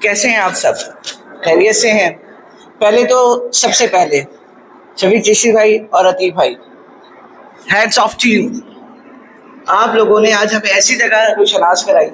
कैसे हैं आप सब? खैरियत से हैं? पहले तो सबसे पहले शफीक चिश्ती भाई और अतीफ भाई, हैट्स ऑफ टू यू। आप लोगों ने आज हमें ऐसी जगह को शनाख्त कराई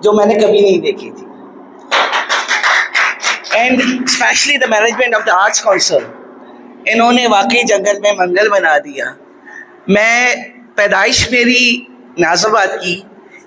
जो मैंने कभी नहीं देखी थी, and specially the management of the arts council, इन्होंने वाकई जंगल में मंगल बना दिया। मैं पैदाइश मेरी नाज़िमाबाद की,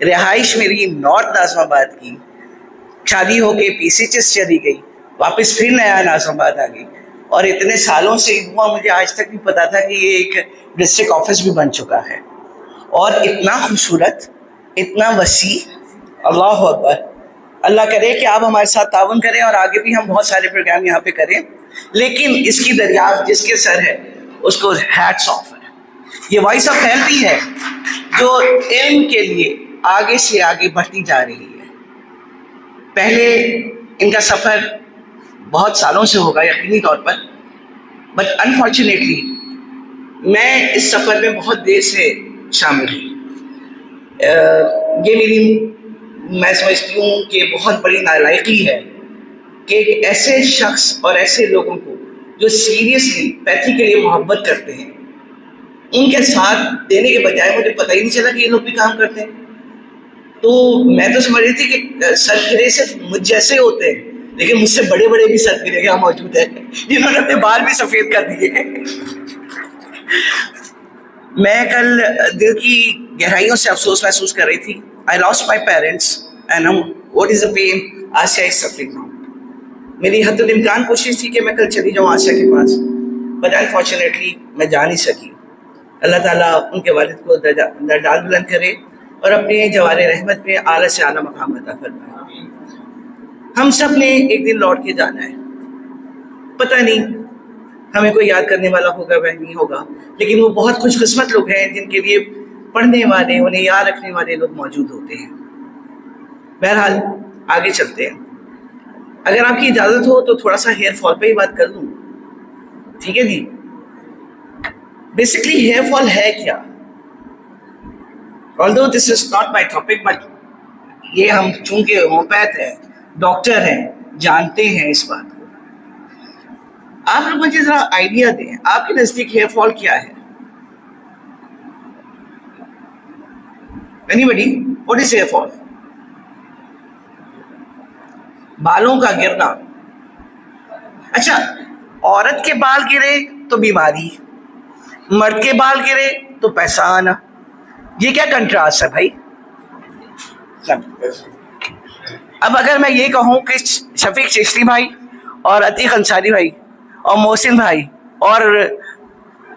रिहाइश मेरी नॉर्थ नाज़िमाबाद की, शादी होके पीसीएचएस चली गई, वापस फिर नया नाज़िमाबाद आ गई, और इतने सालों से हुआ मुझे आज तक नहीं पता था कि ये एक डिस्ट्रिक्ट ऑफिस भी बन चुका है, और इतना खूबसूरत, इतना वसी। अल्लाह अकबर। अल्लाह करे कि आप हमारे साथ ताउन करें और आगे भी हम बहुत सारे प्रोग्राम यहाँ पे करें, लेकिन इसकी दरियाफ्त जिसके सर है उसको हैट्स ऑफ है। ये वॉइस ऑफ हेल्प ही है जो इल्म के लिए आगे से आगे बढ़ती जा रही है। पहले इनका सफ़र बहुत सालों से होगा यकीनी तौर पर, बट अनफॉर्चुनेटली मैं इस सफ़र में बहुत देर से शामिल हूँ। ये मेरी, मैं समझती हूँ कि बहुत बड़ी नालायकी है कि एक ऐसे शख्स और ऐसे लोगों को जो सीरियसली पैथी के लिए मोहब्बत करते हैं, उनके साथ देने के बजाय मुझे पता ही नहीं चला कि ये लोग भी काम करते हैं। तो मैं तो समझ रही थी कि सरफिरे सिर्फ मुझ जैसे होते हैं, लेकिन मुझसे बड़े बड़े भी सरफिरे यहाँ मौजूद है जिन्होंने अपने बाल भी सफ़ेद कर दिए हैं। मैं कल दिल की गहराइयों से अफसोस महसूस कर रही थी। I lost my parents and what is the pain Asiya is suffering now. मेरी हद इम्कान कोशिश थी कि मैं कल चली जाऊँ आसिया के पास, बट अनफॉर्चुनेटली मैं जा नहीं सकी। अल्लाह ताला उनके वालिद को दर्जात बुलंद करे और अपने जवारे रहमत में आला से आला मकाम अता फरमाए। हम सब ने एक दिन लौट के जाना है, पता नहीं हमें कोई याद करने वाला होगा वह नहीं होगा, लेकिन वो बहुत खुशकिस्मत लोग हैं जिनके लिए पढ़ने वाले, उन्हें याद रखने वाले लोग मौजूद होते हैं। बहरहाल आगे चलते हैं। अगर आपकी इजाज़त हो तो थोड़ा सा हेयर फॉल पे ही बात कर लूँ, ठीक है जी? बेसिकली हेयर फॉल है क्या? Although this is not my topic, but ये हम चूंकि होम्योपैथ हैं, डॉक्टर हैं, जानते हैं इस बात को। आप लोग मुझे जरा आइडिया दें, आपके नजदीक हेयर फॉल क्या है? Anybody? What is here fall? बालों का गिरना। अच्छा, औरत के बाल गिरे तो बीमारी, मर्द के बाल गिरे तो पैसा आना। ये क्या कंट्रास्ट है भाई? अब अगर मैं ये कहूँ कि शफीक चिश्ती भाई और अतीक अंसारी भाई और मोहसिन भाई और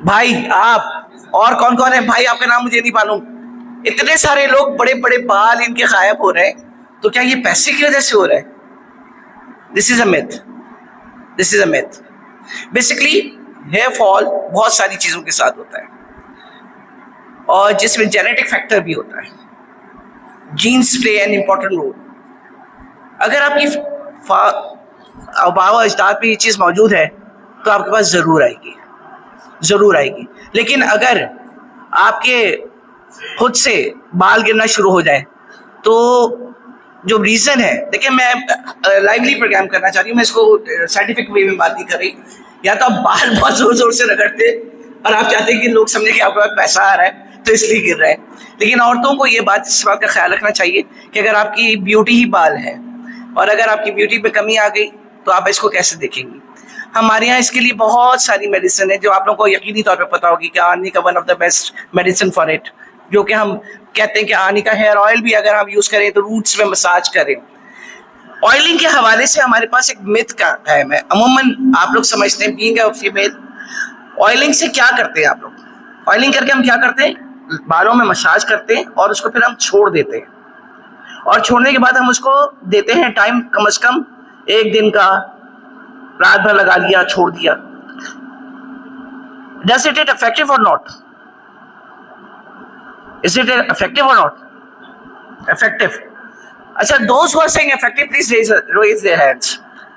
भाई आप और कौन कौन है भाई, आपका नाम मुझे नहीं मालूम, इतने सारे लोग बड़े बड़े बाल इनके गायब हो रहे हैं, तो क्या ये पैसे की वजह से हो रहा है? This is a myth, this is a myth. Basically hair fall बहुत सारी चीज़ों के साथ होता है, और जिसमें जेनेटिक फैक्टर भी होता है। Genes play an important role. अगर आपकी आबा अजदाद में ये चीज़ मौजूद है तो आपके पास ज़रूर आएगी, ज़रूर आएगी। लेकिन अगर आपके खुद से बाल गिरना शुरू हो जाए तो जो रीज़न है, देखिए मैं लाइवली प्रोग्राम करना चाह रही हूँ, मैं इसको साइंटिफिक वे में बात नहीं कर रही। या तो आप बाल बहुत ज़ोर ज़ोर से रगड़ते और आप चाहते हैं कि लोग समझें कि आपके पास पैसा आ रहा है तो इसलिए गिर रहा है, लेकिन औरतों को ये बात, इस बात का ख्याल रखना चाहिए कि अगर आपकी ब्यूटी ही बाल है और अगर आपकी ब्यूटी पे कमी आ गई तो आप इसको कैसे देखेंगी। हमारे यहाँ इसके लिए बहुत सारी मेडिसिन है जो आप लोगों को यकीनी तौर पे पता होगी कि आनी का one of the best medicine for it, जो कि हम कहते हैं कि आनी का हेयर ऑयल भी अगर हम यूज़ करें तो रूट्स में मसाज करें। ऑयलिंग के हवाले से हमारे पास एक मिथ का टाइम है। अमूमन आप लोग समझते हैं बीइंग अ फीमेल, ऑयलिंग से क्या करते हैं आप लोग? ऑयलिंग करके हम क्या करते हैं? बालों में मसाज करते हैं और उसको फिर हम छोड़ देते हैं, और छोड़ने के बाद हम उसको देते हैं टाइम कम से कम 1 दिन का, रात भर लगा लिया, छोड़ दिया। Does it effective or not? Is it effective or not? Effective. अच्छा, those who are saying effective, please raise their hands.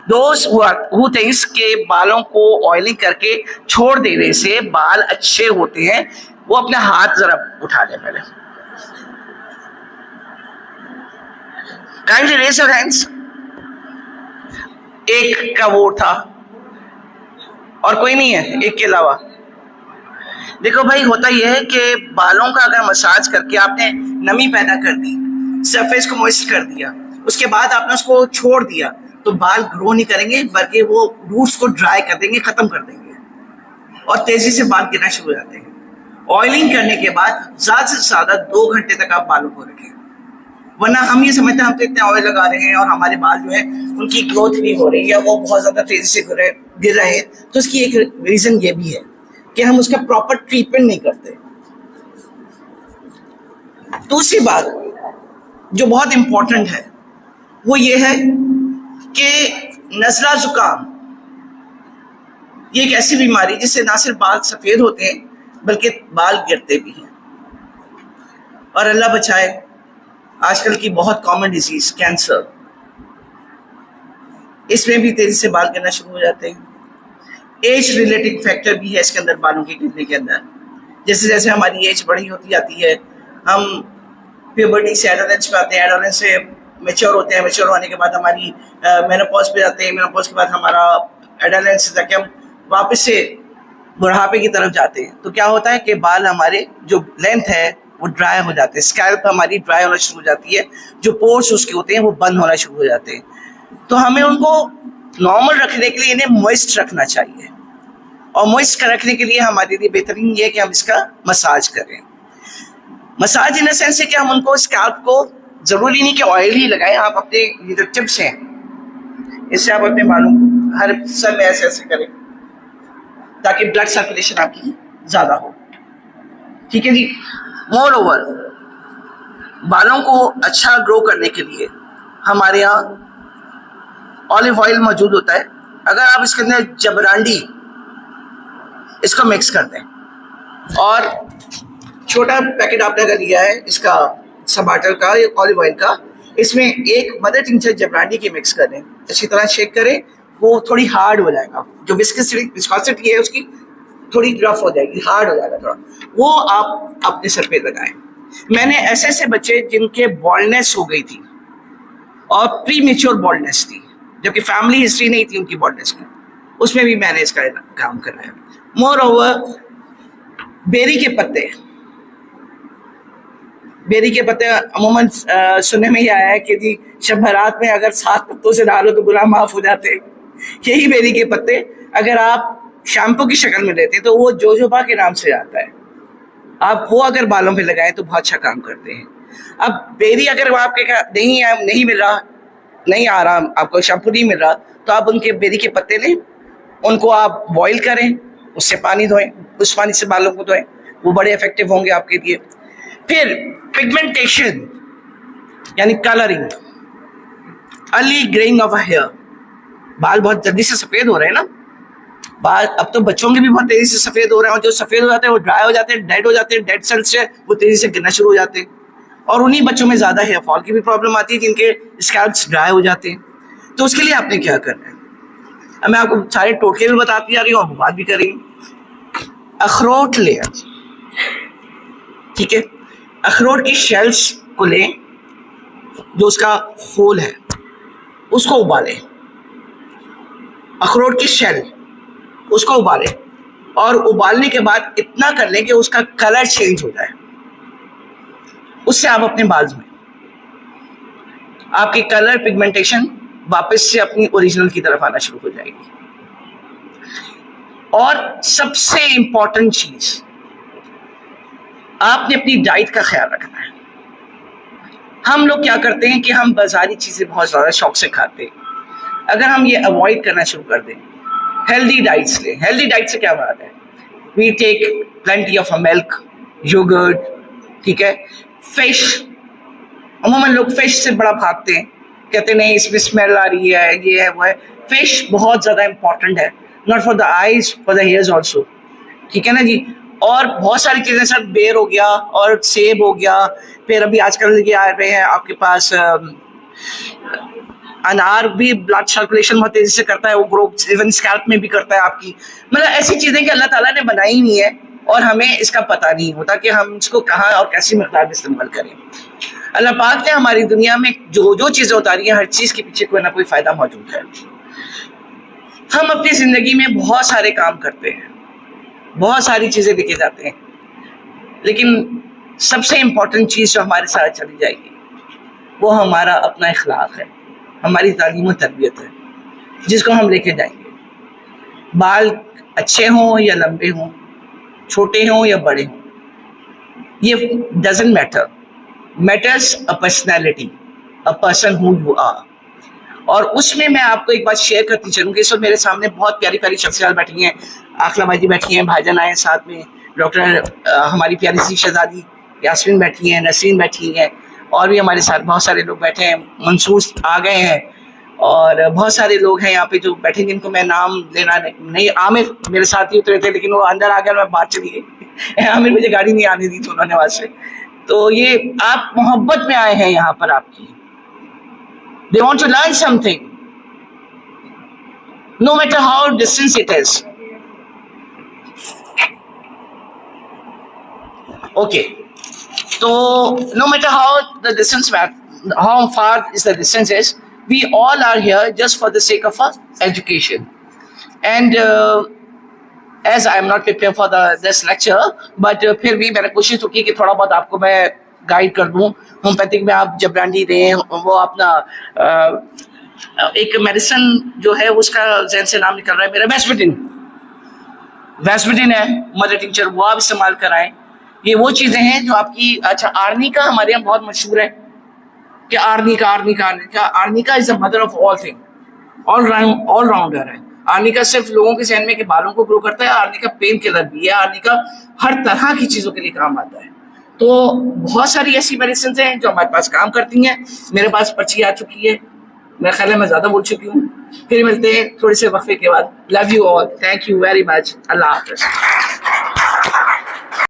दोस्त हु थिंक्स के बालों को ऑयलिंग करके छोड़ देने से बाल अच्छे होते हैं, वो अपने हाथ जरा उठा ले पहले। Kindly raise your hands. एक का वो था और कोई नहीं है एक के अलावा। देखो भाई, होता यह है कि बालों का अगर मसाज करके आपने नमी पैदा कर दी, सरफेस को मॉइस्ट कर दिया, उसके बाद आपने उसको छोड़ दिया, तो बाल ग्रो नहीं करेंगे बल्कि वो रूट्स को ड्राई कर देंगे, खत्म कर देंगे और तेजी से बाल गिरना शुरू हो जाते हैं। ऑयलिंग करने के बाद ज्यादा से ज्यादा 2 घंटे तक आप बालों को रखें, वरना हम ये समझते हैं हम तो इतने ऑयल लगा रहे हैं और हमारे बाल जो है उनकी ग्रोथ नहीं हो रही है, वो बहुत ज्यादा तेजी से गिर रहे हैं। तो इसकी एक रीजन ये भी है कि हम उसका प्रॉपर ट्रीटमेंट नहीं करते। दूसरी बात जो बहुत इंपॉर्टेंट है वो ये है कि नज़ला जुकाम ये एक ऐसी बीमारी जिससे ना सिर्फ बाल सफेद होते हैं बल्कि बाल गिरते भी हैं। और अल्लाह बचाए, आजकल की बहुत कॉमन डिजीज कैंसर, इसमें भी तेजी से बाल गिरना शुरू हो जाते हैं। एज रिलेटेड फैक्टर भी है इसके अंदर, बालों के गिरने के अंदर। जैसे जैसे हमारी एज बड़ी होती जाती है, हम प्यूबर्टी से एडोलेंस पे आते हैं, एडोलेंस से मैच्योर होते हैं, मैच्योर होने के बाद हमारी मेनोपॉज पे जाते हैं, मेनोपॉज के बाद हमारा एडोलेंस से जाके हम वापस से बुढ़ापे की तरफ जाते हैं। तो क्या होता है कि बाल हमारे जो लेंथ है वो ड्राई हो जाते हैं, स्कैल्प हमारी ड्राई होना शुरू हो जाती है, जो पोर्स उसके होते हैं वो बंद होना शुरू हो जाते हैं। तो हमें उनको नॉर्मल रखने के लिए इन्हें मॉइस्ट रखना चाहिए, और मॉइस्ट रखने के लिए हमारे लिए बेहतरीन ये है कि हम इसका मसाज करें। मसाज इन द सेंस है कि हम उनको स्कैल्प को, जरूरी नहीं कि ऑयल ही लगाएं, आप अपने ये जो टिप्स हैं इससे आप अपने बालों को हर हिस्से में ऐसे ऐसे करें ताकि ब्लड सर्कुलेशन आपकी ज्यादा हो। ठीक है जी। मोर ओवर, बालों को अच्छा ग्रो करने के लिए हमारे यहाँ ऑलिव ऑयल मौजूद होता है। अगर आप इसके अंदर जबरांडी इसको मिक्स कर दें, और छोटा पैकेट आपने अगर लिया है इसका टमाटर का या ऑलिव ऑयल का, इसमें एक मदर टिंचर जबरांडी की मिक्स करें, अच्छी तरह शेक करें, वो थोड़ी हार्ड हो जाएगा, जो विस्कोसिटी है उसकी थोड़ी रफ हो जाएगी, हार्ड हो जाएगा थोड़ा, वो आप अपने सर पे लगाएं। मैंने ऐसे ऐसे बच्चे जिनके बॉल्डनेस हो गई थी और प्री मेच्योर बॉल्डनेस थी, जबकि फैमिली हिस्ट्री नहीं थी उनकी बॉल्डनेस की, उसमें भी मैंने इसका काम कराया। मोर ओवर, बेरी के पत्ते, बेरी के पत्ते अमूमन सुनने में ही आया है कि जी शब बारात में अगर 7 पत्तों से डालो तो गुनाह माफ हो जाते। यही बेरी के पत्ते अगर आप शैम्पू की शक्ल में लेते हैं तो वो जोजोबा के नाम से आता है, आप वो अगर बालों पे लगाएं तो बहुत अच्छा काम करते हैं। अब बेरी अगर आपके नहीं मिल रहा, नहीं आ रहा, आपको शैम्पू नहीं मिल रहा, तो आप उनके बेरी के पत्ते लें, उनको आप बॉईल करें, उससे पानी धोएं, उस पानी से बालों को धोएं, वो बड़े इफेक्टिव होंगे आपके लिए। फिर पिगमेंटेशन यानी colouring, early greying of hair, बाल बहुत जल्दी से सफेद हो रहे हैं ना, बाल अब तो बच्चों के भी बहुत तेजी से सफेद हो रहे हैं, और जो सफेद हो जाते हैं वो ड्राई हो जाते हैं, डेड हो जाते हैं, डेड सेल्स से वो तेजी से गिरना शुरू हो जाते हैं, और उन्हीं बच्चों में ज्यादा हेयर फॉल की भी प्रॉब्लम आती है जिनके स्कैल्प्स ड्राई हो जाते हैं। तो उसके लिए आपने क्या करना है, अब मैं आपको सारे टोटके भी बताती जा रही हूँ और बात भी कर रही हूँ। अखरोट ले, ठीक है, अखरोट की शेल्स को लें, जो उसका होल है उसको उबालें, अखरोट की शेल उसको उबालें, और उबालने के बाद इतना कर लें कि उसका कलर चेंज हो जाए, उससे आप अपने बाल में आपकी कलर पिगमेंटेशन वापस से अपनी ओरिजिनल की तरफ आना शुरू हो जाएगी। और सबसे इंपॉर्टेंट चीज, आपने अपनी डाइट का ख्याल रखना है। हम लोग क्या करते हैं कि हम बाजारी चीजें बहुत ज्यादा शौक से खाते हैं, अगर हम ये अवॉइड करना शुरू कर दें, हेल्दी डाइट्स लें। हेल्दी डाइट से क्या बात है, we take plenty of milk, yogurt, ठीक है, फिश, अमूमन लोग फिश से बड़ा भागते हैं, कहते नहीं इसमें स्मेल आ रही है, ये है वो है। फिश बहुत ज्यादा इंपॉर्टेंट है, not for the eyes, for the hairs also, ठीक है ना जी। और बहुत सारी चीजें, सर बेर हो गया और सेब हो गया, फिर अभी आजकल ये आ रहे हैं आपके पास अनार भी ब्लड सर्कुलेशन बहुत तेजी से करता है, वो ग्रो इवन स्कैल्प में भी करता है आपकी। मतलब ऐसी चीजें कि अल्लाह ताला ने बनाई नहीं है और हमें इसका पता नहीं होता कि हम इसको कहाँ और कैसी मकदार में इस्तेमाल करें। अल्लाह पाक ने हमारी दुनिया में जो जो चीजें उतारी हैं, हर चीज के पीछे कोई ना कोई फायदा मौजूद है। हम अपनी जिंदगी में बहुत सारे काम करते हैं, बहुत सारी चीजें लेके जाते हैं, लेकिन सबसे इम्पोर्टेंट चीज जो हमारे साथ चली जाएगी वो हमारा अपना इखलाक है, हमारी तालीम और तरबियत है, जिसको हम लेके जाएंगे। बाल अच्छे हों या लंबे हों, छोटे हों या बड़े हों, ये doesn't matter, matters a personality, a person who you are. और उसमें मैं आपको एक बात शेयर करती चलूँगी। इस वक्त मेरे सामने बहुत प्यारी प्यारी शख्सियत बैठी हैं, आखला भाई जी बैठी हैं, भाईजान आए हैं साथ में, डॉक्टर हमारी प्यारी सी शहजादी यास्मीन बैठी हैं, नसीन बैठी हैं, और भी हमारे साथ बहुत सारे लोग बैठे हैं, मंसूर आ गए हैं, और बहुत सारे लोग हैं यहाँ पे जो बैठे जिनको मैं नाम लेना नहीं। आमिर मेरे साथ ही उतरे थे लेकिन वो अंदर आ गया, मैं बाहर चली गई। आमिर मुझे गाड़ी नहीं आने दी थी उन्होंने वहां से। तो ये आप मोहब्बत में आए हैं यहाँ पर आपकी, they want to learn something no matter how distance it is. Okay, so no matter how the distance, how far is the distance is, we all are here just for the sake of our education. And as I am not prepared for this lecture, but फिर भी मैंने कोशिश तो की कि थोड़ा बहुत आपको मैं गाइड कर दूं। होम्योपैथिक में आप जब ब्रांडी दें, वो अपना एक मेडिसिन जो है उसका जहन से नाम निकल रहा है मेरा, वैस्पिडिन है, मदर टिंचर, वो आप इस्तेमाल कराएं। ये वो चीजें हैं जो आपकी। अच्छा, आर्निका हमारे यहाँ बहुत मशहूर है कि arnica is the mother of all thing, all rounder है। आर्निका सिर्फ लोगों के जहन में कि बालों को ग्रो करता है, आर्निका पेन किलर भी है, आर्निका हर तरह की चीजों के लिए काम आता है। तो बहुत सारी ऐसी मेडिसिन हैं जो हमारे पास काम करती हैं। मेरे पास पर्ची आ चुकी है, मेरा ख्याल है मैं ज्यादा बोल चुकी हूँ। फिर मिलते हैं थोड़े से वक्फे के बाद। Love you all, thank you very much, Allah Hafiz.